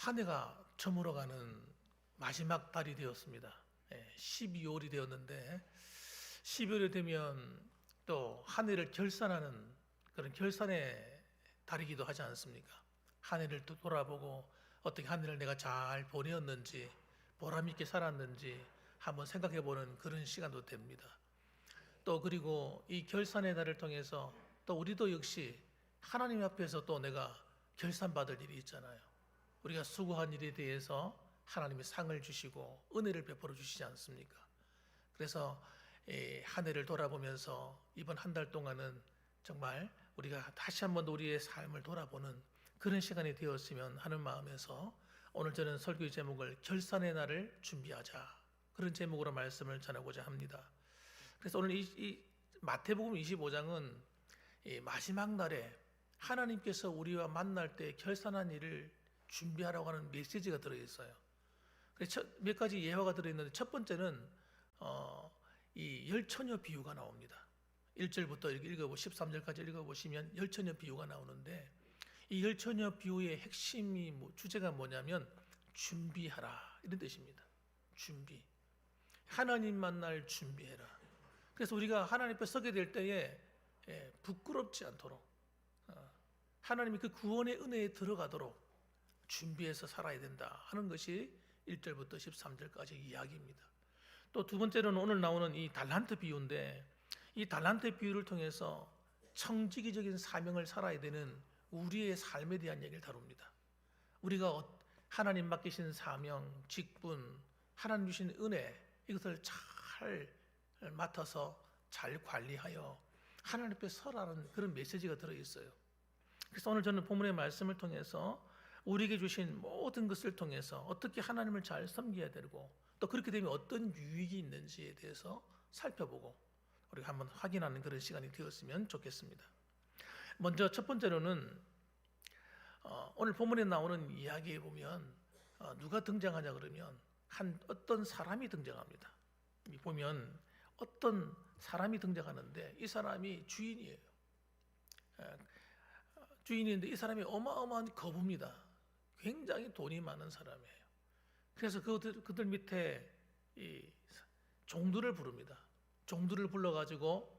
한 해가 저물어가는 마지막 달이 되었습니다. 12월이 되었는데 12월이 되면 또 한 해를 결산하는 그런 결산의 달이기도 하지 않습니까? 한 해를 또 돌아보고 어떻게 한 해를 내가 잘 보내었는지 보람 있게 살았는지 한번 생각해 보는 그런 시간도 됩니다. 또 그리고 이 결산의 달을 통해서 또 우리도 역시 하나님 앞에서 또 내가 결산받을 일이 있잖아요. 우리가 수고한 일에 대해서 하나님이 상을 주시고 은혜를 베풀어 주시지 않습니까? 그래서 한 해를 돌아보면서 이번 한 달 동안은 정말 우리가 다시 한번 우리의 삶을 돌아보는 그런 시간이 되었으면 하는 마음에서 오늘 저는 설교의 제목을 결산의 날을 준비하자, 그런 제목으로 말씀을 전하고자 합니다. 그래서 오늘 이 마태복음 25장은 마지막 날에 하나님께서 우리와 만날 때 결산한 일을 준비하라고 하는 메시지가 들어있어요. 그래서 몇 가지 예화가 들어있는데 첫 번째는 이 열처녀 비유가 나옵니다. 1절부터 이렇게 13절까지 읽어보시면 열처녀 비유가 나오는데, 이 열처녀 비유의 핵심이 주제가 뭐냐면 준비하라, 이런 뜻입니다. 준비. 하나님 만날 준비해라. 그래서 우리가 하나님 앞에 서게 될 때에 부끄럽지 않도록, 하나님이 그 구원의 은혜에 들어가도록 준비해서 살아야 된다 하는 것이 1절부터 13절까지 이야기입니다. 또 두 번째로는 오늘 나오는 이 달란트 비유인데, 이 달란트 비유를 통해서 청지기적인 사명을 살아야 되는 우리의 삶에 대한 얘기를 다룹니다. 우리가 하나님 맡기신 사명, 직분, 하나님 주신 은혜, 이것을 잘 맡아서 잘 관리하여 하나님 앞에 서라는 그런 메시지가 들어있어요. 그래서 오늘 저는 본문의 말씀을 통해서 우리에게 주신 모든 것을 통해서 어떻게 하나님을 잘 섬겨야 되고, 또 그렇게 되면 어떤 유익이 있는지에 대해서 살펴보고 우리가 한번 확인하는 그런 시간이 되었으면 좋겠습니다. 먼저 첫 번째로는 오늘 본문에 나오는 이야기에 보면 누가 등장하냐 그러면 어떤 사람이 등장합니다. 보면 어떤 사람이 등장하는데, 이 사람이 주인이에요. 주인인데 이 사람이 어마어마한 거부입니다. 굉장히 돈이 많은 사람이에요. 그래서 그들 밑에 이 종들을 부릅니다. 종들을 불러가지고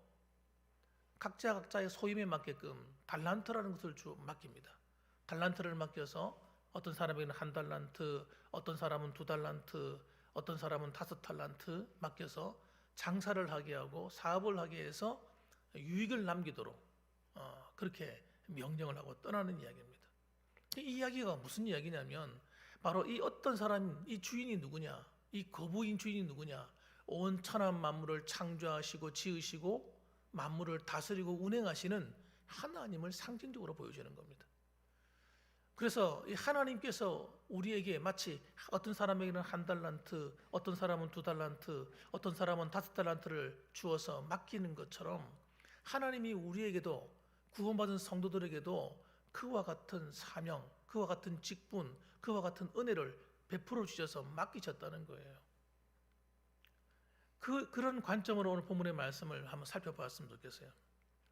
각자의 소임에 맞게끔 달란트라는 것을 맡깁니다. 달란트를 맡겨서 어떤 사람에게는 1달란트, 어떤 사람은 2달란트, 어떤 사람은 5달란트 맡겨서 장사를 하게 하고 사업을 하게 해서 유익을 남기도록 그렇게 명령을 하고 떠나는 이야기입니다. 이 이야기가 무슨 이야기냐면 바로 이 어떤 사람, 이 주인이 누구냐, 이 거부인 주인이 누구냐, 온 천하 만물을 창조하시고 지으시고 만물을 다스리고 운행하시는 하나님을 상징적으로 보여주는 겁니다. 그래서 이 하나님께서 우리에게 마치 어떤 사람에게는 1달란트, 어떤 사람은 2달란트, 어떤 사람은 5달란트를 주어서 맡기는 것처럼 하나님이 우리에게도, 구원받은 성도들에게도 그와 같은 사명, 그와 같은 직분, 그와 같은 은혜를 베풀어 주셔서 맡기셨다는 거예요. 그런 관점으로 오늘 본문의 말씀을 한번 살펴봤으면 좋겠어요.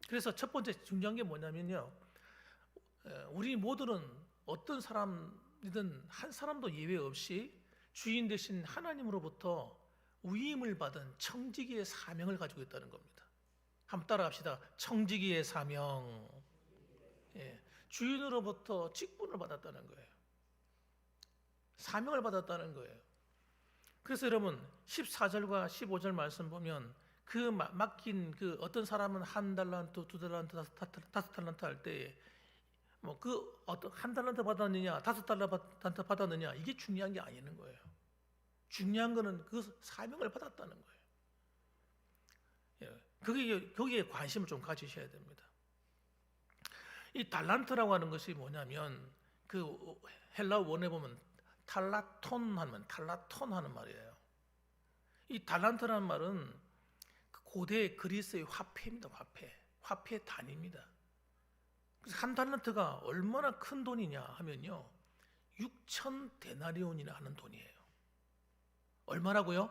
그래서 첫 번째 중요한 게 뭐냐면요, 우리 모두는 어떤 사람이든 한 사람도 예외 없이 주인 되신 하나님으로부터 위임을 받은 청지기의 사명을 가지고 있다는 겁니다. 한번 따라합시다. 청지기의 사명. 주인으로부터 직분을 받았다는 거예요. 사명을 받았다는 거예요. 그래서 여러분 14절과 15절 말씀 보면 그 맡긴 그 어떤 사람은 1달란트, 2달란트, 5달란트 할 때 뭐 그 어떤 1달란트 받았느냐, 5달란트 받았느냐, 이게 중요한 게 아니는 거예요. 중요한 거는 그 사명을 받았다는 거예요. 거기에 관심을 좀 가지셔야 됩니다. 이 달란트라고 하는 것이 뭐냐면 그 헬라어 원에 보면 탈라톤 하는 말이에요. 이 달란트라는 말은 고대 그리스의 화폐입니다. 화폐 단위입니다. 그래서 1달란트가 얼마나 큰 돈이냐 하면요, 6,000데나리온이나 하는 돈이에요. 얼마라고요?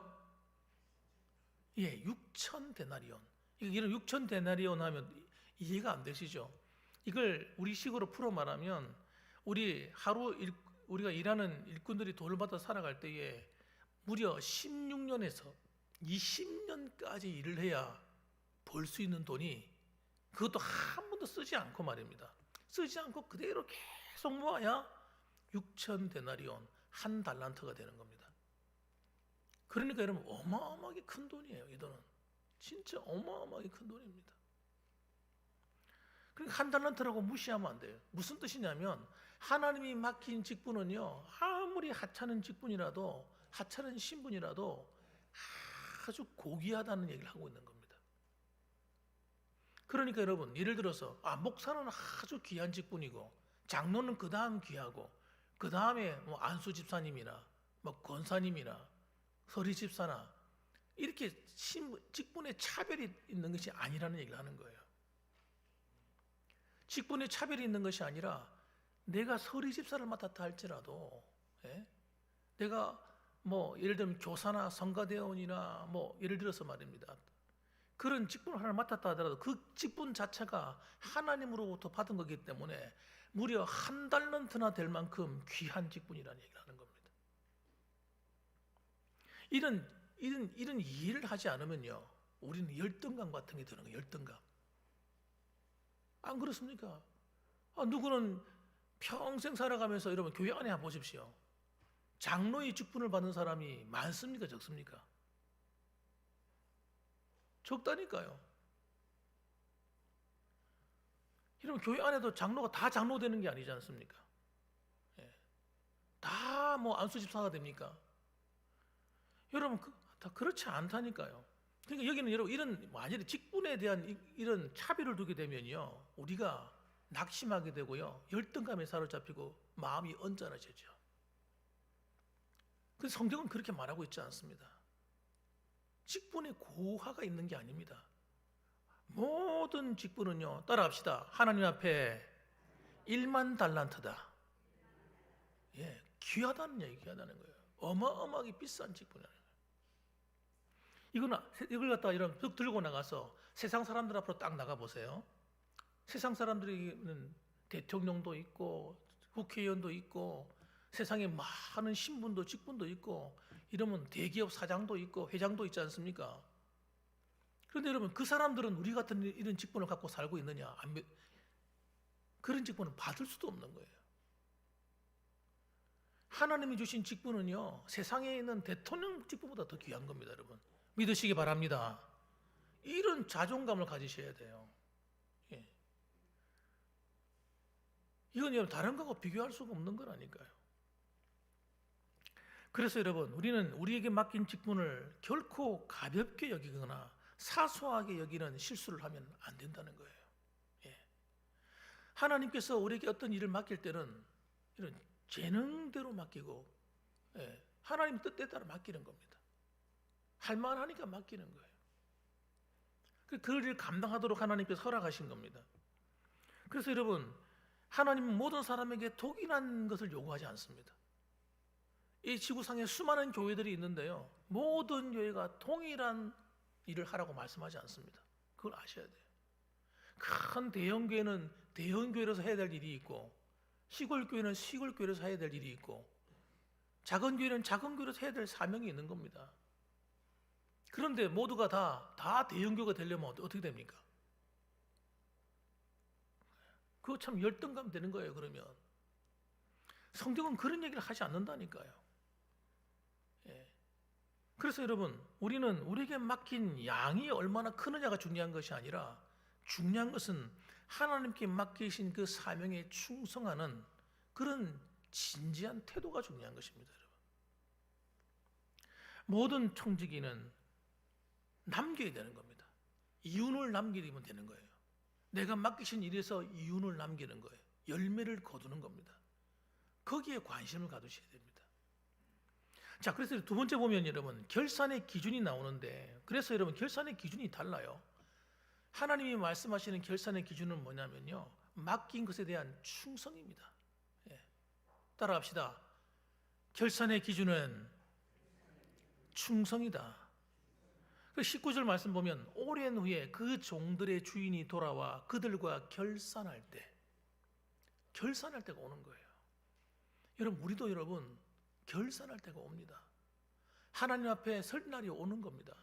6,000데나리온. 이런 6,000데나리온 하면 이해가 안 되시죠? 이걸 우리 식으로 풀어 말하면 우리 하루 우리가 일하는 일꾼들이 돈을 받아 살아갈 때에 무려 16년에서 20년까지 일을 해야 벌 수 있는 돈이, 그것도 한 번도 쓰지 않고 말입니다. 쓰지 않고 그대로 계속 모아야 6천 데나리온, 한 달란트가 되는 겁니다. 그러니까 여러분, 어마어마하게 큰 돈이에요. 이 돈은 진짜 어마어마하게 큰 돈입니다. 그러니까 한 달란트라고 무시하면 안 돼요. 무슨 뜻이냐면 하나님이 맡긴 직분은요, 아무리 하찮은 직분이라도, 하찮은 신분이라도 아주 고귀하다는 얘기를 하고 있는 겁니다. 그러니까 여러분, 예를 들어서 목사는 아주 귀한 직분이고, 장로는 그 다음 귀하고, 그 다음에 뭐 안수 집사님이나 뭐 권사님이나 서리 집사나, 이렇게 직분의 차별이 있는 것이 아니라는 얘기를 하는 거예요. 직분의 차별이 있는 것이 아니라, 내가 서리 집사를 맡았다 할지라도, 내가 뭐 예를 들면 교사나 성가대원이나 뭐 예를 들어서 말입니다, 그런 직분을 하나 맡았다 하더라도 그 직분 자체가 하나님으로부터 받은 거기 때문에 무려 한 달란트나 될 만큼 귀한 직분이라는 얘기를 하는 겁니다. 이런 이해를 하지 않으면요, 우리는 열등감 같은 게 드는 거예요. 열등감. 안 그렇습니까? 누구는 평생 살아가면서, 여러분 교회 안에 한번 보십시오. 장로의 직분을 받는 사람이 많습니까? 적습니까? 적다니까요. 여러분 교회 안에도 장로가 다 장로 되는 게 아니지 않습니까? 다 뭐 안수 집사가 됩니까? 여러분 다 그렇지 않다니까요. 그러니까 여기는 여러분, 이런 만약에 직분에 대한 이런 차별을 두게 되면요, 우리가 낙심하게 되고요, 열등감에 사로잡히고 마음이 언짢아지죠. 그래서 성경은 그렇게 말하고 있지 않습니다. 직분에 고하가 있는 게 아닙니다. 모든 직분은요, 따라합시다. 하나님 앞에 1만 달란트다. 귀하다는 얘기하다는 거예요. 어마어마하게 비싼 직분이라는 거예요. 이걸 갖다가 이런 벽 들고 나가서 세상 사람들 앞으로 딱 나가 보세요. 세상 사람들에게는 대통령도 있고 국회의원도 있고 세상에 많은 신분도 직분도 있고, 이러면 대기업 사장도 있고 회장도 있지 않습니까? 그런데 여러분, 그 사람들은 우리 같은 이런 직분을 갖고 살고 있느냐? 그런 직분을 받을 수도 없는 거예요. 하나님이 주신 직분은요, 세상에 있는 대통령 직분보다 더 귀한 겁니다. 여러분 믿으시기 바랍니다. 이런 자존감을 가지셔야 돼요. 이건 여러분 다른 거하고 비교할 수가 없는 거라니까요. 그래서 여러분, 우리는 우리에게 맡긴 직분을 결코 가볍게 여기거나 사소하게 여기는 실수를 하면 안 된다는 거예요. 하나님께서 우리에게 어떤 일을 맡길 때는 이런 재능대로 맡기고, 하나님 뜻에 따라 맡기는 겁니다. 할만하니까 맡기는 거예요. 그 일을 감당하도록 하나님께서 허락하신 겁니다. 그래서 여러분, 하나님은 모든 사람에게 동일한 것을 요구하지 않습니다. 이 지구상에 수많은 교회들이 있는데요, 모든 교회가 동일한 일을 하라고 말씀하지 않습니다. 그걸 아셔야 돼요. 큰 대형교회는 대형교회로서 해야 될 일이 있고, 시골교회는 시골교회로서 해야 될 일이 있고, 작은 교회는 작은 교회로서 해야 될 사명이 있는 겁니다. 그런데 모두가 다 대형교회가 되려면 어떻게 됩니까? 그거 참 열등감 되는 거예요. 그러면 성경은 그런 얘기를 하지 않는다니까요. 그래서 여러분, 우리는 우리에게 맡긴 양이 얼마나 크느냐가 중요한 것이 아니라, 중요한 것은 하나님께 맡기신 그 사명에 충성하는 그런 진지한 태도가 중요한 것입니다. 여러분, 모든 청지기는 남겨야 되는 겁니다. 이윤을 남기면 되는 거예요. 내가 맡기신 일에서 이윤을 남기는 거예요. 열매를 거두는 겁니다. 거기에 관심을 가두셔야 됩니다. 자, 그래서 두 번째 보면 여러분, 결산의 기준이 나오는데, 그래서 여러분 결산의 기준이 달라요. 하나님이 말씀하시는 결산의 기준은 뭐냐면요, 맡긴 것에 대한 충성입니다. 따라합시다. 결산의 기준은 충성이다. 19절 말씀 보면, 오랜 후에 그 종들의 주인이 돌아와 그들과 결산할 때가 오는 거예요. 여러분, 우리도 여러분 결산할 때가 옵니다. 하나님 앞에 설 날이 오는 겁니다.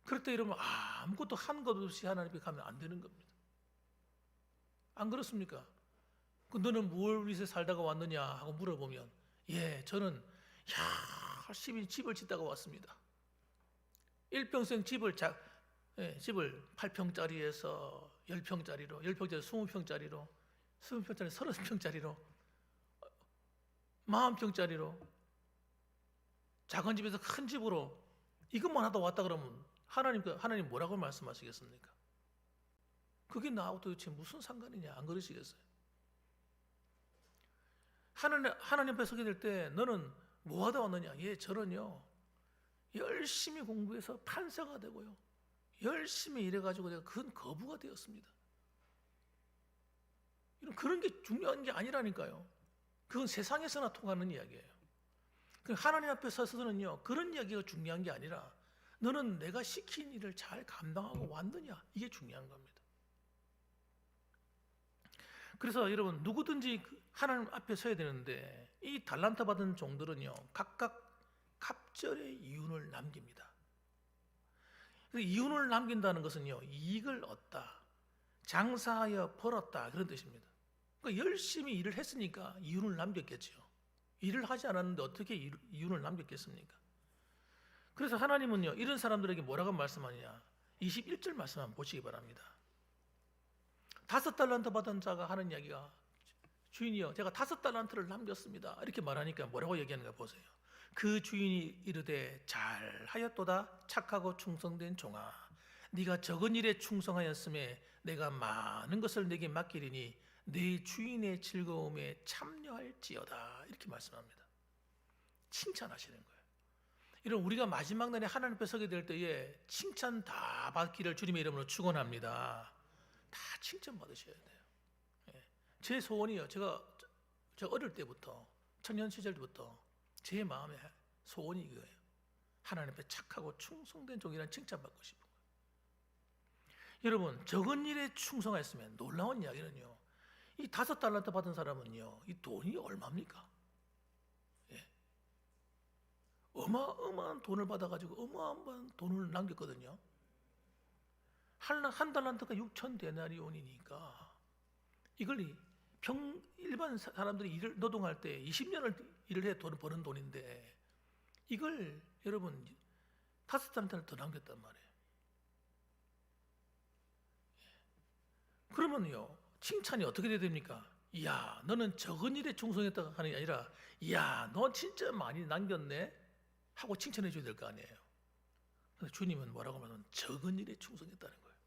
그럴 때 여러분 아무것도 한 것 없이 하나님 앞에 가면 안 되는 겁니다. 안 그렇습니까? 너는 뭘 위해서 살다가 왔느냐 하고 물어보면, 예, 저는 열심히 집을 짓다가 왔습니다. 일평생 집을 8평짜리에서 10평짜리로, 10평짜리 20평짜리로, 20평짜리 30평짜리로, 40평짜리로, 작은 집에서 큰 집으로 이것만 하다 왔다 그러면 하나님 뭐라고 말씀하시겠습니까? 그게 나하고 도대체 무슨 상관이냐, 안 그러시겠어요? 하나님 앞에 서게 될 때 너는 뭐 하다 왔느냐? 예, 저는요 열심히 공부해서 판사가 되고요, 열심히 일해가지고 내가 그건 거부가 되었습니다. 그런 게 중요한 게 아니라니까요. 그건 세상에서나 통하는 이야기예요. 하나님 앞에 서서는요 그런 이야기가 중요한 게 아니라 너는 내가 시킨 일을 잘 감당하고 왔느냐, 이게 중요한 겁니다. 그래서 여러분, 누구든지 하나님 앞에 서야 되는데 이 달란트 받은 종들은요 각각 갑절의 이윤을 남깁니다. 이윤을 남긴다는 것은요 이익을 얻다, 장사하여 벌었다, 그런 뜻입니다. 그러니까 열심히 일을 했으니까 이윤을 남겼겠죠. 일을 하지 않았는데 어떻게 이윤을 남겼겠습니까? 그래서 하나님은요 이런 사람들에게 뭐라고 말씀하느냐, 21절 말씀 한번 보시기 바랍니다. 5달란트 받은 자가 하는 이야기가, 주인이여 제가 5달란트를 남겼습니다, 이렇게 말하니까 뭐라고 얘기하는가 보세요. 그 주인이 이르되 잘하였도다 착하고 충성된 종아, 네가 적은 일에 충성하였음에 내가 많은 것을 내게 맡기리니 네 주인의 즐거움에 참여할지어다, 이렇게 말씀합니다. 칭찬하시는 거예요. 이런 우리가 마지막 날에 하나님 앞에 서게 될 때에 칭찬 다 받기를 주님의 이름으로 축원합니다. 다 칭찬 받으셔야 돼요. 제 소원이요, 제가 어릴 때부터, 청년 시절부터 제 마음의 소원이 이거예요. 하나님 앞에 착하고 충성된 종이라는 칭찬 받고 싶은 거예요. 여러분, 적은 일에 충성했으면, 놀라운 이야기는요 이 5달란트 받은 사람은요 이 돈이 얼마입니까? 어마어마한 돈을 받아가지고 어마어마한 돈을 남겼거든요. 한 달란트가 6천 데나리온이니까 이걸 일반 사람들이 일을 노동할 때 20년을 일을 해 돈 버는 돈인데 이걸 여러분 5달란트를 더 남겼단 말이에요. 그러면요 칭찬이 어떻게 돼야 됩니까? 이야, 너는 적은 일에 충성했다가 하는 게 아니라, 이야, 너 진짜 많이 남겼네 하고 칭찬해 줘야 될 거 아니에요. 근데 주님은 뭐라고 하면 적은 일에 충성했다는 거예요.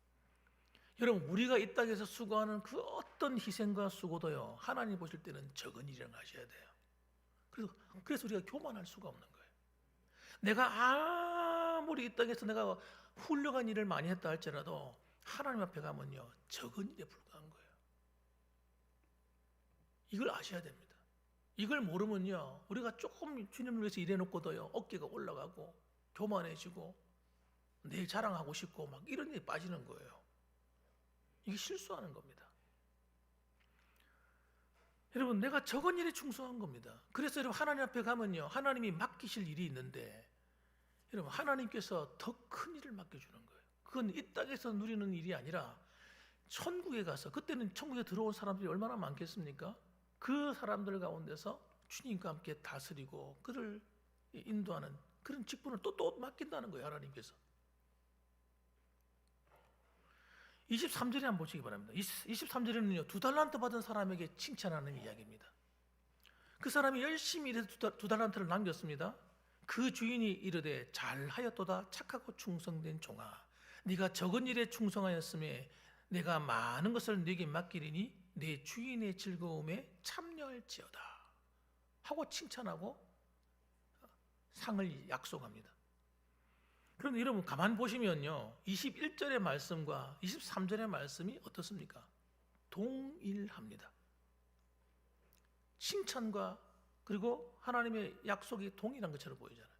여러분, 우리가 이 땅에서 수고하는 그 어떤 희생과 수고도요 하나님 보실 때는 적은 일이라고 하셔야 돼요. 그래서 우리가 교만할 수가 없는 거예요. 내가 아무리 이 땅에서 내가 훌륭한 일을 많이 했다 할지라도 하나님 앞에 가면요 적은 일에 불과한 거예요. 이걸 아셔야 됩니다. 이걸 모르면요 우리가 조금 주님을 위해서 일해놓고도요 어깨가 올라가고 교만해지고 내 자랑하고 싶고 막 이런 일에 빠지는 거예요. 이게 실수하는 겁니다. 여러분, 내가 적은 일에 충성한 겁니다. 그래서 여러분 하나님 앞에 가면요 하나님이 맡기실 일이 있는데 여러분 하나님께서 더 큰 일을 맡겨주는 거예요. 그건 이 땅에서 누리는 일이 아니라 천국에 가서, 그때는 천국에 들어온 사람들이 얼마나 많겠습니까? 그 사람들 가운데서 주님과 함께 다스리고 그를 인도하는 그런 직분을 또 맡긴다는 거예요, 하나님께서. 23절에 한번 보시기 바랍니다. 23절에는요 2달란트 받은 사람에게 칭찬하는 이야기입니다. 그 사람이 열심히 일해서 2달란트를 남겼습니다. 그 주인이 이르되 잘하였도다 착하고 충성된 종아, 네가 적은 일에 충성하였음에 내가 많은 것을 네게 맡기리니 내 주인의 즐거움에 참여할지어다 하고 칭찬하고 상을 약속합니다. 그런데 여러분 가만 보시면요 21절의 말씀과 23절의 말씀이 어떻습니까? 동일합니다. 칭찬과 그리고 하나님의 약속이 동일한 것처럼 보이잖아요.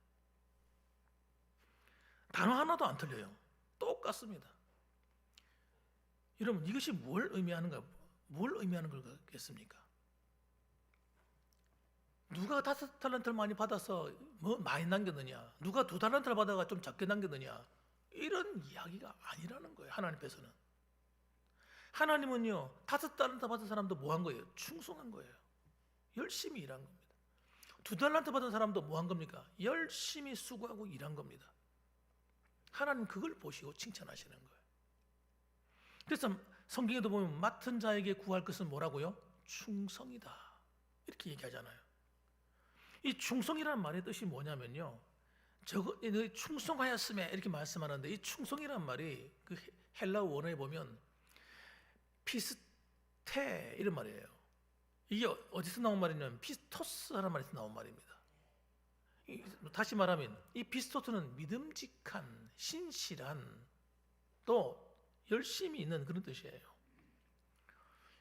단어 하나도 안 틀려요. 똑같습니다. 여러분 이것이 뭘 의미하는 거겠습니까? 누가 5달란트를 많이 받아서 뭐 많이 남겼느냐, 누가 2달란트를 받아가 좀 적게 남겼느냐, 이런 이야기가 아니라는 거예요. 하나님께서는. 하나님은요, 5달란트 받은 사람도 뭐 한 거예요? 충성한 거예요. 열심히 일한 겁니다. 2달란트 받은 사람도 뭐 한 겁니까? 열심히 수고하고 일한 겁니다. 하나님 그걸 보시고 칭찬하시는 거예요. 그래서 성경에도 보면 맡은 자에게 구할 것은 뭐라고요? 충성이다, 이렇게 얘기하잖아요. 이 충성이라는 말의 뜻이 뭐냐면요, 저거 충성하였음에 이렇게 말씀하는데, 이 충성이라는 말이 그 헬라어 원어에 보면 피스테 이런 말이에요. 이게 어디서 나온 말이냐면 피스토스라는 말에서 나온 말입니다. 다시 말하면 이 피스토스는 믿음직한, 신실한, 또 열심히 있는 그런 뜻이에요.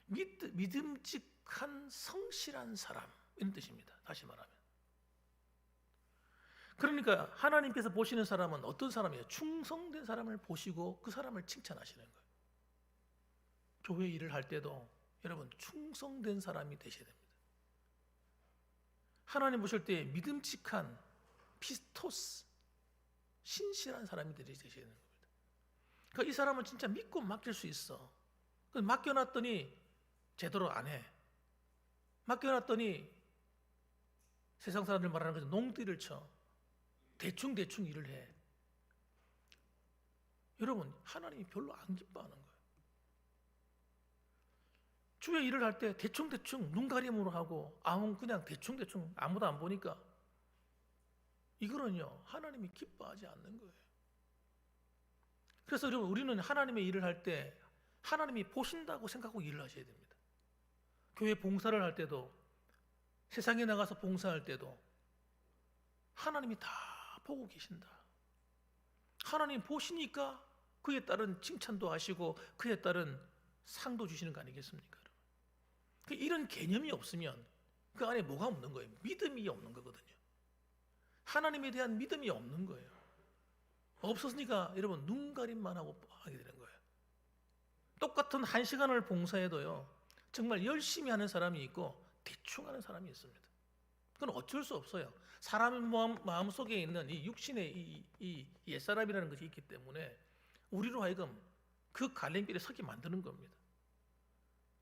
믿음직한, 성실한 사람, 이런 뜻입니다. 다시 말하면. 그러니까 하나님께서 보시는 사람은 어떤 사람이에요? 충성된 사람을 보시고 그 사람을 칭찬하시는 거예요. 교회 일을 할 때도 여러분 충성된 사람이 되셔야 됩니다. 하나님 보실 때 믿음직한, 피스토스, 신실한 사람이 되셔야 되는 겁니다. 그러니까 이 사람은 진짜 믿고 맡길 수 있어. 맡겨놨더니 제대로 안 해. 맡겨놨더니 세상 사람들 말하는 것처럼 농띠를 쳐. 대충 일을 해. 여러분, 하나님이 별로 안 기뻐하는 거예요. 주의 일을 할 때 대충 눈가림으로 하고 그냥 대충 아무도 안 보니까 이거는요, 하나님이 기뻐하지 않는 거예요. 그래서 여러분, 우리는 하나님의 일을 할 때 하나님이 보신다고 생각하고 일을 하셔야 됩니다. 교회 봉사를 할 때도, 세상에 나가서 봉사할 때도 하나님이 다 보고 계신다. 하나님 보시니까 그에 따른 칭찬도 하시고 그에 따른 상도 주시는 거 아니겠습니까? 이런 개념이 없으면 그 안에 뭐가 없는 거예요? 믿음이 없는 거거든요. 하나님에 대한 믿음이 없는 거예요. 없었으니까 여러분 눈가림만 하고 하게 되는 거예요. 똑같은 1시간을 봉사해도요, 정말 열심히 하는 사람이 있고 대충 하는 사람이 있습니다. 그건 어쩔 수 없어요. 사람의 마음속에 있는 이 육신의 이 옛사람이라는 것이 있기 때문에 우리로 하여금 그 갈림길에 서게 만드는 겁니다.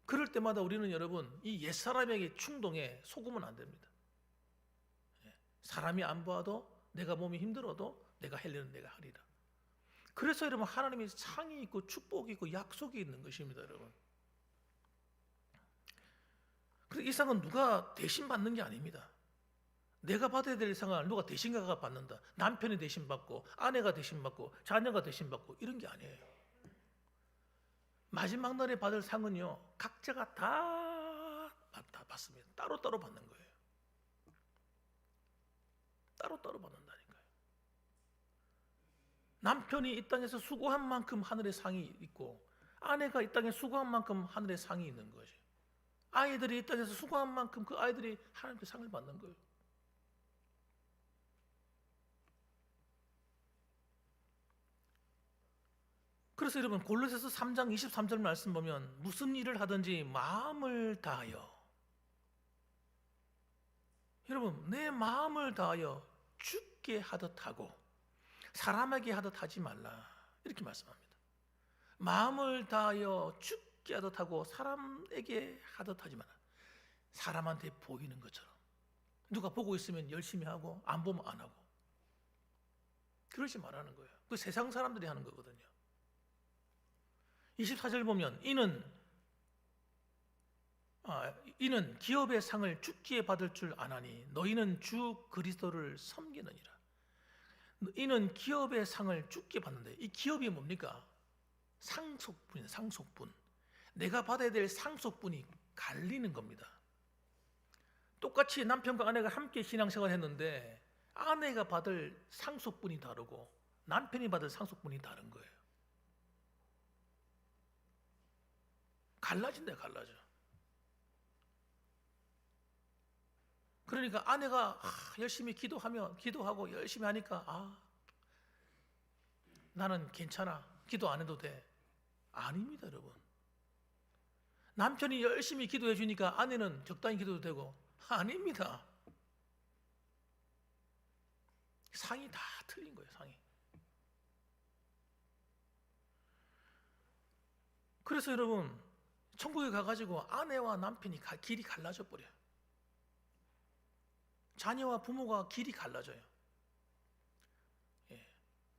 그럴 때마다 우리는 여러분 이 옛사람에게 충동에 속으면 안 됩니다. 사람이 안 봐도, 내가 몸이 힘들어도 내가 할 일은 내가 하리라. 그래서 여러분 하나님이 상이 있고 축복이 있고 약속이 있는 것입니다, 여러분. 그래서 이 상은 누가 대신 받는 게 아닙니다. 내가 받아야 될 상을 누가 대신가가 받는다. 남편이 대신 받고, 아내가 대신 받고, 자녀가 대신 받고, 이런 게 아니에요. 마지막 날에 받을 상은요, 각자가 다 받습니다. 따로따로 받는 거예요. 따로따로 받는다니까요. 남편이 이 땅에서 수고한 만큼 하늘의 상이 있고, 아내가 이 땅에 수고한 만큼 하늘의 상이 있는 거죠. 아이들이 이 땅에서 수고한 만큼 그 아이들이 하나님께 상을 받는 거예요. 그래서 여러분 골로새서 3장 23절 말씀 보면 무슨 일을 하든지 마음을 다하여, 여러분 내 마음을 다하여 주께 하듯 하고 사람에게 하듯 하지 말라, 이렇게 말씀합니다. 마음을 다하여 주께 하듯 하고 사람에게 하듯 하지 말라. 사람한테 보이는 것처럼, 누가 보고 있으면 열심히 하고 안 보면 안 하고, 그러지 말라는 거예요. 그 세상 사람들이 하는 거거든요. 24절 보면 이는 기업의 상을 주께 받을 줄 아나니 너희는 주 그리스도를 섬기느니라. 이는 기업의 상을 주께 받는데, 이 기업이 뭡니까? 상속분이에요. 상속분. 내가 받아야 될 상속분이 갈리는 겁니다. 똑같이 남편과 아내가 함께 신앙생활을 했는데 아내가 받을 상속분이 다르고 남편이 받을 상속분이 다른 거예요. 갈라진다, 갈라져. 그러니까 아내가 열심히 기도하고 열심히 하니까 나는 괜찮아, 기도 안 해도 돼. 아닙니다, 여러분. 남편이 열심히 기도해 주니까 아내는 적당히 기도해도 되고, 아닙니다. 상이 다 틀린 거예요, 상이. 그래서 여러분, 천국에 가가지고 아내와 남편이 길이 갈라져 버려요. 자녀와 부모가 길이 갈라져요. 예.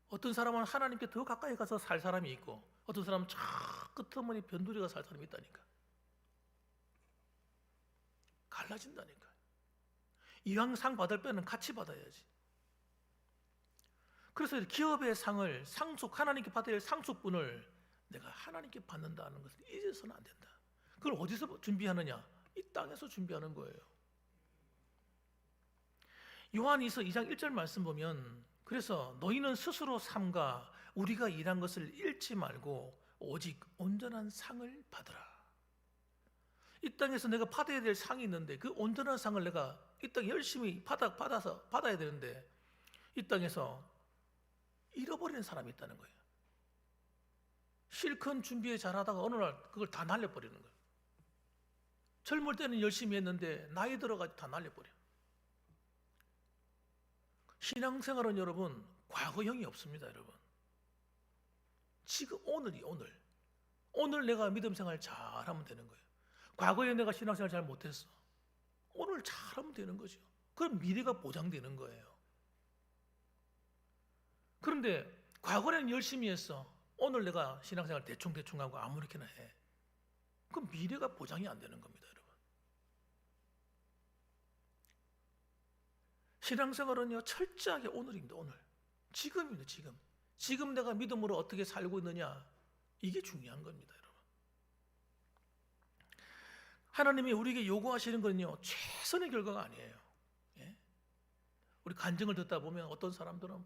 어떤 사람은 하나님께 더 가까이 가서 살 사람이 있고, 어떤 사람은 저 끝머리 변두리가 살 사람이 있다니까. 갈라진다니까. 이왕 상 받을 때는 같이 받아야지. 그래서 기업의 상을 하나님께 받아야 할 상속분을 내가 하나님께 받는다는 것을 잊어서는 안 된다. 그걸 어디서 준비하느냐? 이 땅에서 준비하는 거예요. 요한이서 2장 1절 말씀 보면, 그래서 너희는 스스로 삼가 우리가 일한 것을 잃지 말고 오직 온전한 상을 받으라. 이 땅에서 내가 받아야 될 상이 있는데, 그 온전한 상을 내가 이 땅에 열심히 받아야 되는데, 이 땅에서 잃어버리는 사람이 있다는 거예요. 실컷 준비에 잘하다가 어느 날 그걸 다 날려버리는 거예요. 젊을 때는 열심히 했는데 나이 들어가지고 다 날려버려요. 신앙생활은 여러분 과거형이 없습니다. 여러분, 지금 오늘 내가 믿음생활 잘하면 되는 거예요. 과거에 내가 신앙생활 잘 못했어, 오늘 잘하면 되는 거죠. 그럼 미래가 보장되는 거예요. 그런데 과거에는 열심히 했어, 오늘 내가 신앙생활 대충 하고 아무렇게나 해, 그럼 미래가 보장이 안 되는 겁니다. 여러분, 신앙생활은요 철저하게 오늘입니다. 오늘, 지금입니다. 지금 내가 믿음으로 어떻게 살고 있느냐, 이게 중요한 겁니다. 여러분, 하나님이 우리에게 요구하시는 건요 최선의 결과가 아니에요. 예? 우리 간증을 듣다 보면 어떤 사람들은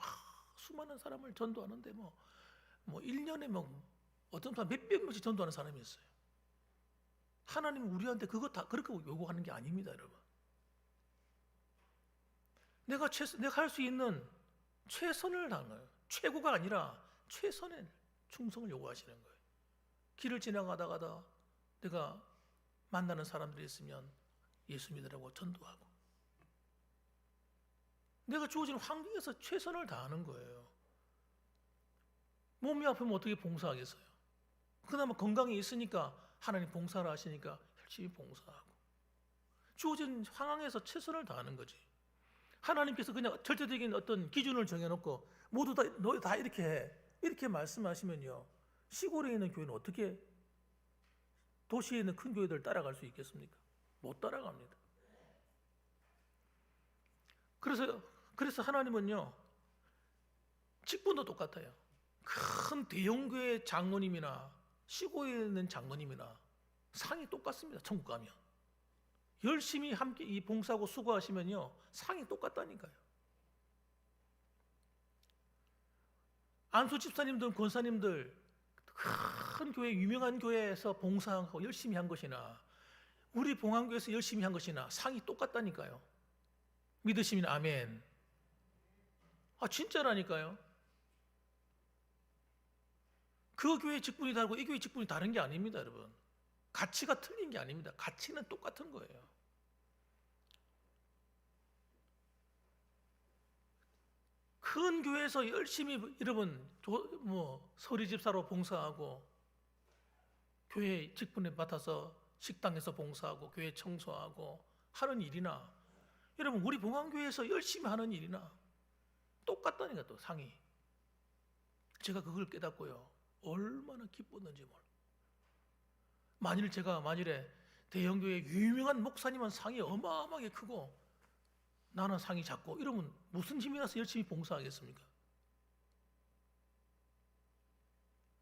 수많은 사람을 전도하는데 뭐 1년에 어떤 사람 몇백 명씩 전도하는 사람이 있어요. 하나님은 우리한테 그거 다 그렇게 요구하는 게 아닙니다. 여러분, 내가 할 수 있는 최선을 다하는 거예요. 최고가 아니라 최선의 충성을 요구하시는 거예요. 길을 지나가다가 내가 만나는 사람들이 있으면 예수 믿으라고 전도하고, 내가 주어진 환경에서 최선을 다하는 거예요. 몸이 아프면 어떻게 봉사하겠어요? 그나마 건강이 있으니까 하나님 봉사를 하시니까 열심히 봉사하고, 주어진 상황에서 최선을 다하는 거지. 하나님께서 그냥 절대적인 어떤 기준을 정해놓고 모두 다 너 다 이렇게 해, 이렇게 말씀하시면요, 시골에 있는 교회는 어떻게 도시에 있는 큰 교회들 따라갈 수 있겠습니까? 못 따라갑니다. 그래서 하나님은요 직분도 똑같아요. 큰 대형교회 장로님이나 시골에 있는 장로님이나 상이 똑같습니다. 천국 가면 열심히 함께 이 봉사하고 수고하시면요 상이 똑같다니까요. 안수 집사님들, 권사님들 큰 교회, 유명한 교회에서 봉사하고 열심히 한 것이나 우리 봉안교회에서 열심히 한 것이나 상이 똑같다니까요. 믿으시면 아멘. 진짜라니까요. 그 교회 직분이 다르고 이 교회 직분이 다른 게 아닙니다. 여러분, 가치가 틀린 게 아닙니다. 가치는 똑같은 거예요. 큰 교회에서 열심히 여러분 서리 집사로 봉사하고, 교회 직분에 맡아서 식당에서 봉사하고 교회 청소하고 하는 일이나, 여러분 우리 봉안교회에서 열심히 하는 일이나 똑같다니까. 또 상이, 제가 그걸 깨닫고요 얼마나 기뻤는지 몰라. 만일에 대형교회 유명한 목사님은 상이 어마어마하게 크고 나는 상이 작고 이러면 무슨 힘이 나서 열심히 봉사하겠습니까?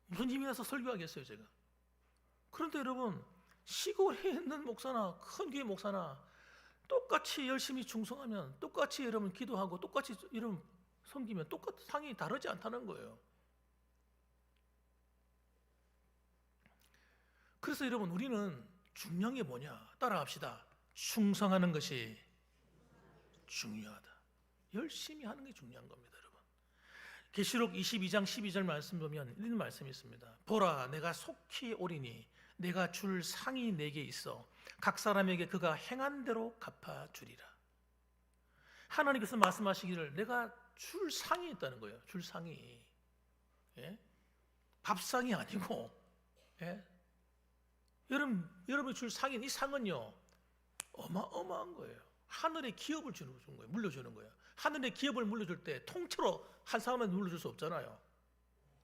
무슨 힘이 나서 설교하겠어요 제가? 그런데 여러분, 시골에 있는 목사나 큰 교회 목사나 똑같이 열심히 충성하면, 똑같이 여러분 기도하고 똑같이 여러분 섬기면 똑같은 상이 다르지 않다는 거예요. 그래서 여러분, 우리는 중요한 게 뭐냐? 따라합시다. 충성하는 것이 중요하다. 열심히 하는 게 중요한 겁니다, 여러분. 계시록 22장 12절 말씀 보면 이런 말씀이 있습니다. 보라, 내가 속히 오리니 내가 줄 상이 내게 있어 각 사람에게 그가 행한 대로 갚아주리라. 하나님께서 말씀하시기를 내가 줄상이 있다는 거예요. 줄상이. 예? 밥상이 아니고, 예? 여러분이 줄 상인, 이 상은요 어마어마한 거예요. 하늘의 기업을 주는 거예요. 물려주는 거예요. 하늘의 기업을 물려줄 때 통째로 한 사람한테 물려줄 수 없잖아요.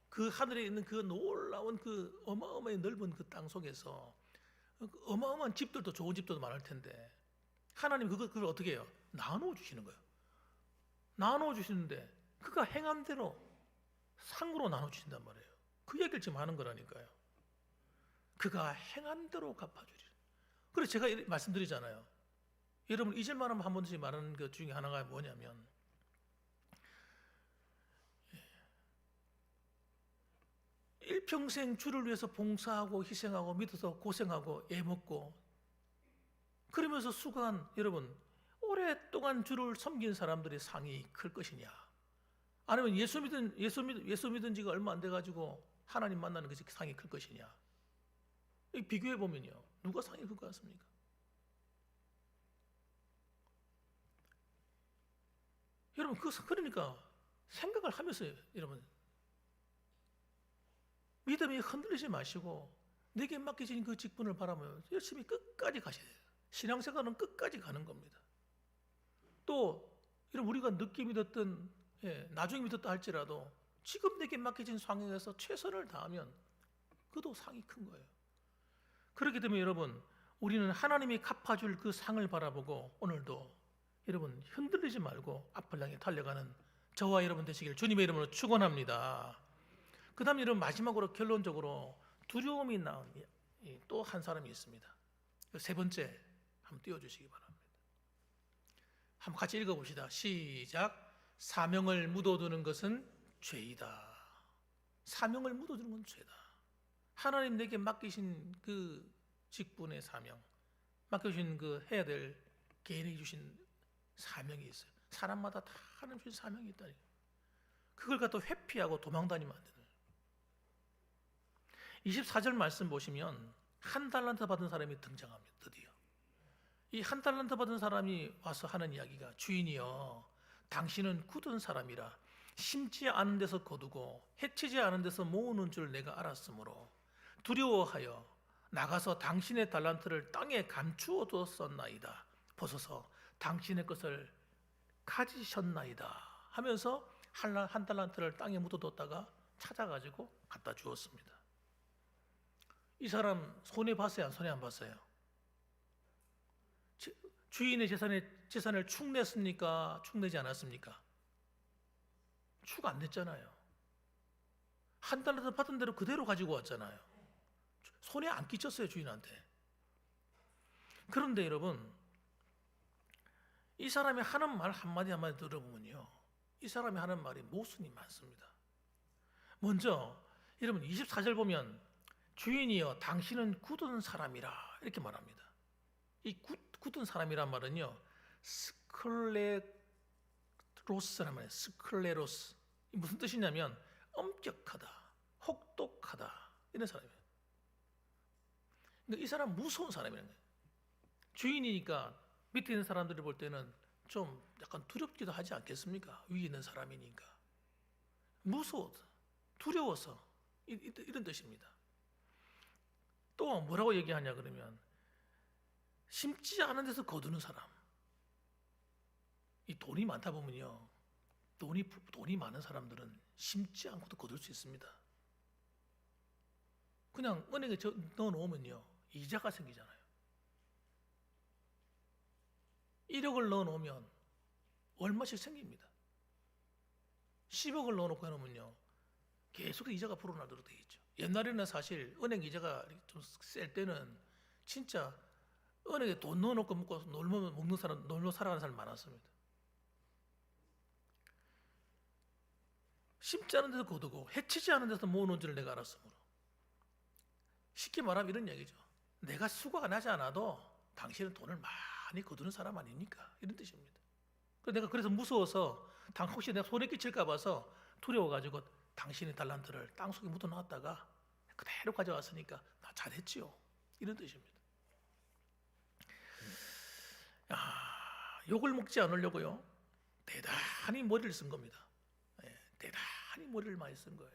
그 하늘에 있는 그 놀라운 그 어마어마한 넓은 그 땅 속에서 어마어마한 집들도, 좋은 집들도 많을 텐데 하나님 그걸 어떻게 해요? 나누어 주시는 거예요. 나누어 주시는데 그가 행한 대로 상으로 나눠 주신단 말이에요. 그 얘기를 지금 하는 거라니까요. 그가 행한 대로 갚아주리라. 그래서 제가 말씀드리잖아요. 여러분 잊을만 하면 한 번씩 말하는 것 중에 하나가 뭐냐면, 일평생 주를 위해서 봉사하고 희생하고 믿어서 고생하고 애먹고 그러면서 수고한 여러분, 오랫동안 주를 섬긴 사람들의 상이 클 것이냐, 아니면 예수 믿은 지가 얼마 안 돼가지고 하나님 만나는 것이 상이 클 것이냐, 비교해 보면요 누가 상이 클 것 같습니까? 여러분 그러니까 생각을 하면서 여러분 믿음이 흔들리지 마시고 내게 맡겨진 그 직분을 바라보면 열심히 끝까지 가셔야 돼요. 신앙생활은 끝까지 가는 겁니다. 또 여러분 우리가 늦게 믿었던, 나중에 믿었다 할지라도 지금 내게 맡겨진 상황에서 최선을 다하면 그도 상이 큰 거예요. 그렇기 때문에 여러분 우리는 하나님이 갚아줄 그 상을 바라보고 오늘도 여러분 흔들리지 말고 앞을 향해 달려가는 저와 여러분 되시길 주님의 이름으로 축원합니다. 그 다음에 여러분 마지막으로 결론적으로 두려움이 나온 또 한 사람이 있습니다. 세 번째 한번 띄워주시기 바랍니다. 한번 같이 읽어봅시다. 시작. 사명을 묻어두는 것은 죄이다. 사명을 묻어두는 건 죄다. 하나님 내게 맡기신 그 직분의 사명, 맡겨주신 그 해야 될 개인이 주신 사명이 있어요. 사람마다 다 하나님 주신 사명이 있다니. 그걸 갖다 회피하고 도망다니면 안 되는. 24절 말씀 보시면 한 달란트 받은 사람이 등장합니다. 드디어 이 한 달란트 받은 사람이 와서 하는 이야기가, 주인이여 당신은 굳은 사람이라 심지 않은 데서 거두고 해치지 않은 데서 모으는 줄 내가 알았으므로 두려워하여 나가서 당신의 달란트를 땅에 감추어 두었었나이다. 벗어서 당신의 것을 가지셨나이다 하면서 한 달란트를 땅에 묻어뒀다가 찾아가지고 갖다 주었습니다. 이 사람 손해 봤어요? 손해 안 봤어요? 주인의 재산을 축냈습니까? 축내지 않았습니까? 축 안 냈잖아요. 한 달란트 받은 대로 그대로 가지고 왔잖아요. 손해 안 끼쳤어요, 주인한테. 그런데 여러분 이 사람이 하는 말 한마디 한마디 들어보면요 이 사람이 하는 말이 모순이 많습니다. 먼저 여러분 24절 보면 주인이여 당신은 굳은 사람이라 이렇게 말합니다. 이 굳은 사람이란 말은요 스클레로스라는 말이에요. 스클레로스. 무슨 뜻이냐면 엄격하다, 혹독하다 이런 사람이에요. 그러니까 이 사람 무서운 사람이라는 거예요. 주인이니까 밑에 있는 사람들이 볼 때는 좀 약간 두렵기도 하지 않겠습니까? 위에 있는 사람이니까. 무서워서, 두려워서 이런 뜻입니다. 또 뭐라고 얘기하냐 그러면 심지 않은 데서 거두는 사람. 이 돈이 많다 보면요 돈이 많은 사람들은 심지 않고도 거둘 수 있습니다. 그냥 은행에 넣어놓으면요 이자가 생기잖아요. 1억을 넣어놓으면 얼마씩 생깁니다. 10억을 넣어놓고 해놓으면요 계속 이자가 불어나도록 되어 있죠. 옛날에는 사실 은행 이자가 좀 셀 때는 진짜 은행에 돈 넣어놓고 먹고 놀며 살아가는 사람 많았습니다. 심지 않은 데서 거두고 해치지 않은 데서 모으는 줄 내가 알았으므로. 쉽게 말하면 이런 얘기죠. 내가 수고가 나지 않아도 당신은 돈을 많이 거두는 사람 아닙니까? 이런 뜻입니다. 내가 그래서 무서워서 혹시 내가 손해 끼칠까 봐서 두려워가지고 당신의 달란트를 땅속에 묻어놨다가 그대로 가져왔으니까 나 잘했지요. 이런 뜻입니다. 욕을 먹지 않으려고요 대단히 머리를 쓴 겁니다. 대단히 머리를 많이 쓴 거예요.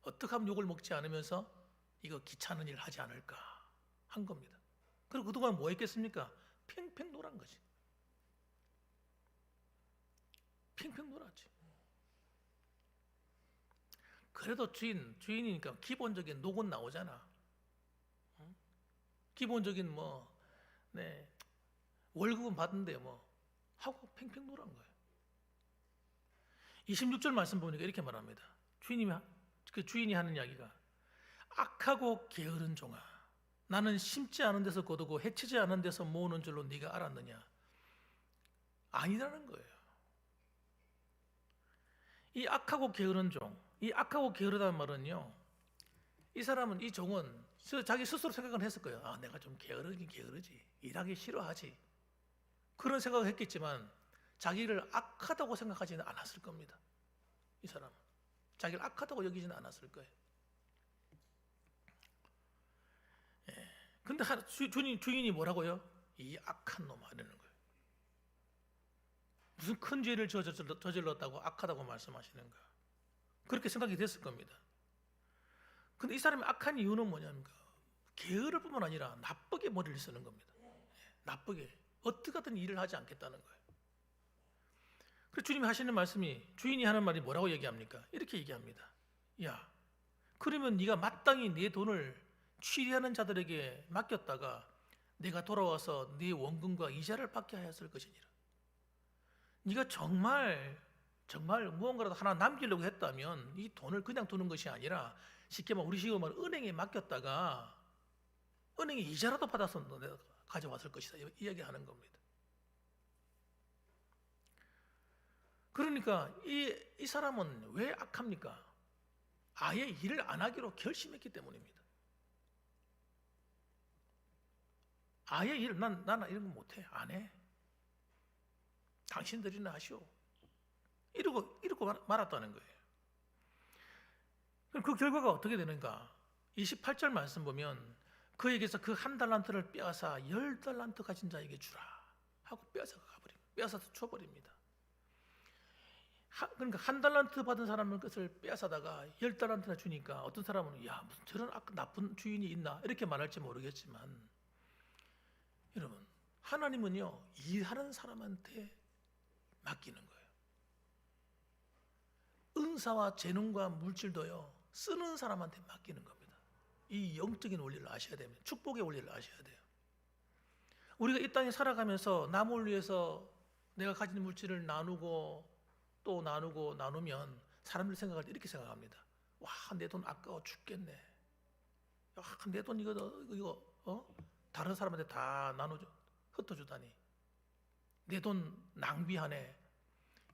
어떻게 하면 욕을 먹지 않으면서 이거 귀찮은 일 하지 않을까 한 겁니다. 그리고 그동안 뭐 했겠습니까? 팽팽 놀한 거지. 팽팽 놀았지. 그래도 주인이니까 기본적인 녹은 나오잖아. 기본적인 월급은 받는데 하고 팽팽 놀한 거예요. 26절 말씀 보니까 이렇게 말합니다. 주인이 하는 이야기가 악하고 게으른 종아, 나는 심지 않은 데서 거두고 해치지 않은 데서 모으는 줄로 네가 알았느냐? 아니라는 거예요. 이 악하고 게으른 종, 이 악하고 게으르다는 말은요, 이 사람은, 이 종은 자기 스스로 생각을 했을 거예요. 아, 내가 좀 게으르긴 게으르지, 일하기 싫어하지, 그런 생각을 했겠지만 자기를 악하다고 생각하지는 않았을 겁니다. 이 사람은 자기를 악하다고 여기지는 않았을 거예요. 근데 주인이 뭐라고요? 이 악한 놈아 이러는 거예요. 무슨 큰 죄를 저질렀다고 악하다고 말씀하시는 거야. 그렇게 생각이 됐을 겁니다. 근데 이 사람이 악한 이유는 뭐냐면 게으를 뿐만 아니라 나쁘게 머리를 쓰는 겁니다. 나쁘게 어떻게 하든 일을 하지 않겠다는 거예요. 그래서 주님이 하시는 말씀이, 주인이 하는 말이 뭐라고 얘기합니까? 이렇게 얘기합니다. 야, 그러면 네가 마땅히 네 돈을 취리하는 자들에게 맡겼다가 내가 돌아와서 네 원금과 이자를 받게 하였을 것이니라. 네가 정말 무언가라도 하나 남기려고 했다면 이 돈을 그냥 두는 것이 아니라 쉽게 말하면 우리 식으로 말하면 은행에 맡겼다가 은행에 이자라도 받아서 내가 가져왔을 것이다, 이야기하는 겁니다. 그러니까 이 사람은 왜 악합니까? 아예 일을 안 하기로 결심했기 때문입니다. 아예 나는 이런 거 못해, 안 해. 당신들이나 하시오. 이러고 말았다는 거예요. 그럼 그 결과가 어떻게 되는가? 28절 말씀 보면 그에게서 그 한 달란트를 빼앗아 10달란트 가진 자에게 주라 하고 빼앗아서 줘버립니다. 그러니까 한 달란트 받은 사람은 그것을 빼앗아다가 10달란트나 주니까 어떤 사람은 야, 무슨 저런 나쁜 주인이 있나 이렇게 말할지 모르겠지만, 여러분, 하나님은요 일하는 사람한테 맡기는 거예요. 은사와 재능과 물질도요 쓰는 사람한테 맡기는 겁니다. 이 영적인 원리를 아셔야 됩니다. 축복의 원리를 아셔야 돼요. 우리가 이 땅에 살아가면서 남을 위해서 내가 가진 물질을 나누고 또 나누면 사람들이 생각할 때 이렇게 생각합니다. 와, 내 돈 아까워 죽겠네. 야, 내 돈 이거 다른 사람한테 다 흩어주다니. 내 돈 낭비하네.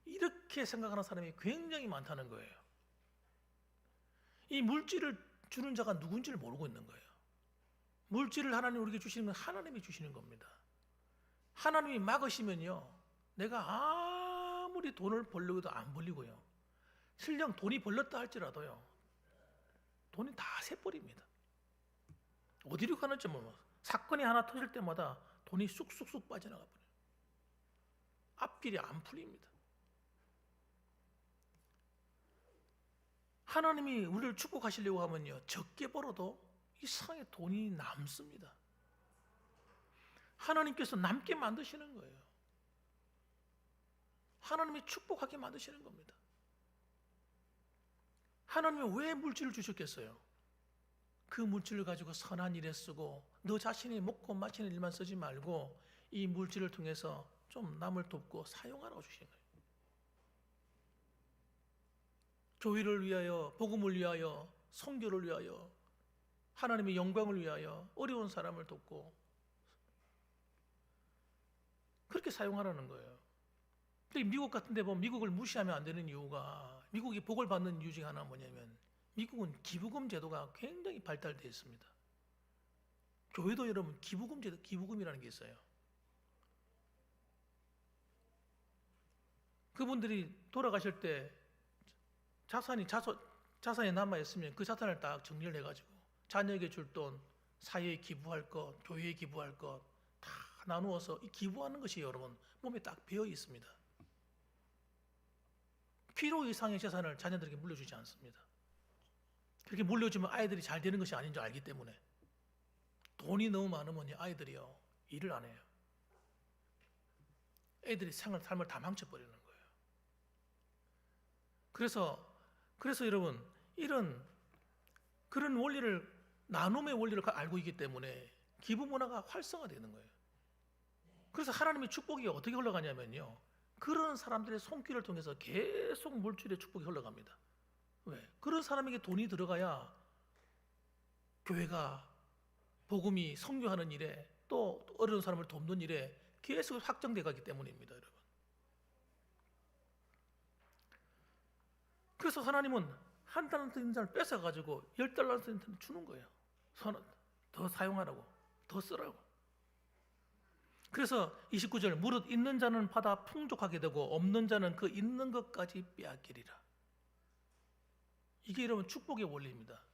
이렇게 생각하는 사람이 굉장히 많다는 거예요. 이 물질을 주는 자가 누군지를 모르고 있는 거예요. 물질을 하나님 우리에게 주시는 건 하나님이 주시는 겁니다. 하나님이 막으시면요, 내가 아무리 돈을 벌려고 해도 안 벌리고요, 설령 돈이 벌렸다 할지라도요 돈이 다 새버립니다. 어디로 가는지 사건이 하나 터질 때마다 돈이 쑥쑥쑥 빠져나가 버려요. 앞길이 안 풀립니다. 하나님이 우리를 축복하시려고 하면요 적게 벌어도 이상하게 돈이 남습니다. 하나님께서 남게 만드시는 거예요. 하나님이 축복하게 만드시는 겁니다. 하나님이 왜 물질을 주셨겠어요? 그 물질을 가지고 선한 일에 쓰고 너 자신이 먹고 마시는 일만 쓰지 말고 이 물질을 통해서 좀 남을 돕고 사용하라고 주신 거예요. 교회를 위하여, 복음을 위하여, 선교를 위하여, 하나님의 영광을 위하여 어려운 사람을 돕고 그렇게 사용하라는 거예요. 미국 같은 데 보면 미국을 무시하면 안 되는 이유가, 미국이 복을 받는 이유 중에 하나가 뭐냐면 미국은 기부금 제도가 굉장히 발달되어 있습니다. 교회도 여러분 기부금이라는 게 있어요. 그분들이 돌아가실 때 자산이 남아있으면 그 자산을 딱 정리를 해가지고 자녀에게 줄 돈, 사회에 기부할 것, 교회에 기부할 것 다 나누어서 이 기부하는 것이 여러분 몸에 딱 배어 있습니다. 필요 이상의 재산을 자녀들에게 물려주지 않습니다. 그렇게 물려주면 아이들이 잘 되는 것이 아닌 줄 알기 때문에. 돈이 너무 많으면 아이들이요 일을 안 해요. 애들이 삶을 다 망쳐버리는 거예요. 그래서 여러분 그런 원리를, 나눔의 원리를 알고 있기 때문에 기부 문화가 활성화되는 거예요. 그래서 하나님의 축복이 어떻게 흘러가냐면요, 그런 사람들의 손길을 통해서 계속 물질의 축복이 흘러갑니다. 왜? 그런 사람에게 돈이 들어가야 교회가 복음이 선교하는 일에, 또 어려운 사람을 돕는 일에 계속 확장돼 가기 때문입니다, 여러분. 그래서 하나님은 한 달란트 있는 사람을 뺏어가지고 10달란트한테 주는 거예요. 더 사용하라고, 더 쓰라고. 그래서 29절, 무릇 있는 자는 받아 풍족하게 되고 없는 자는 그 있는 것까지 빼앗기리라. 이게 여러분 축복의 원리입니다.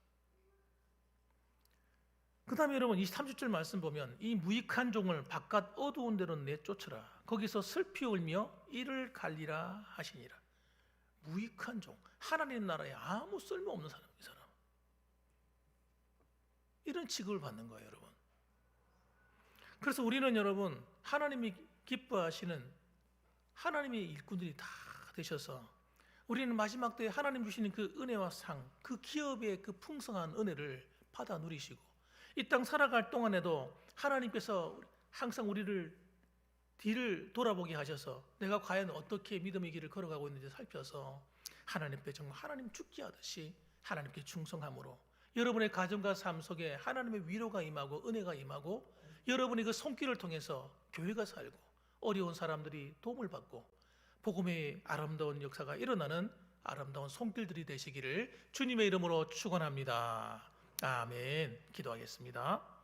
그 다음에 여러분 30절 말씀 보면, 이 무익한 종을 바깥 어두운 데로 내쫓으라. 거기서 슬피 울며 이를 갈리라 하시니라. 무익한 종, 하나님 나라에 아무 쓸모없는 사람, 이 사람. 이런 취급을 받는 거예요, 여러분. 그래서 우리는 여러분 하나님이 기뻐하시는 하나님의 일꾼들이 다 되셔서, 우리는 마지막 때에 하나님 주시는 그 은혜와 상, 그 기업의 그 풍성한 은혜를 받아 누리시고, 이 땅 살아갈 동안에도 하나님께서 항상 우리를 뒤를 돌아보게 하셔서 내가 과연 어떻게 믿음의 길을 걸어가고 있는지 살펴서 하나님께 정말 하나님 죽게 하듯이 하나님께 충성함으로 여러분의 가정과 삶 속에 하나님의 위로가 임하고 은혜가 임하고, 여러분의 그 손길을 통해서 교회가 살고 어려운 사람들이 도움을 받고 복음의 아름다운 역사가 일어나는 아름다운 손길들이 되시기를 주님의 이름으로 축원합니다. 아멘. 기도하겠습니다.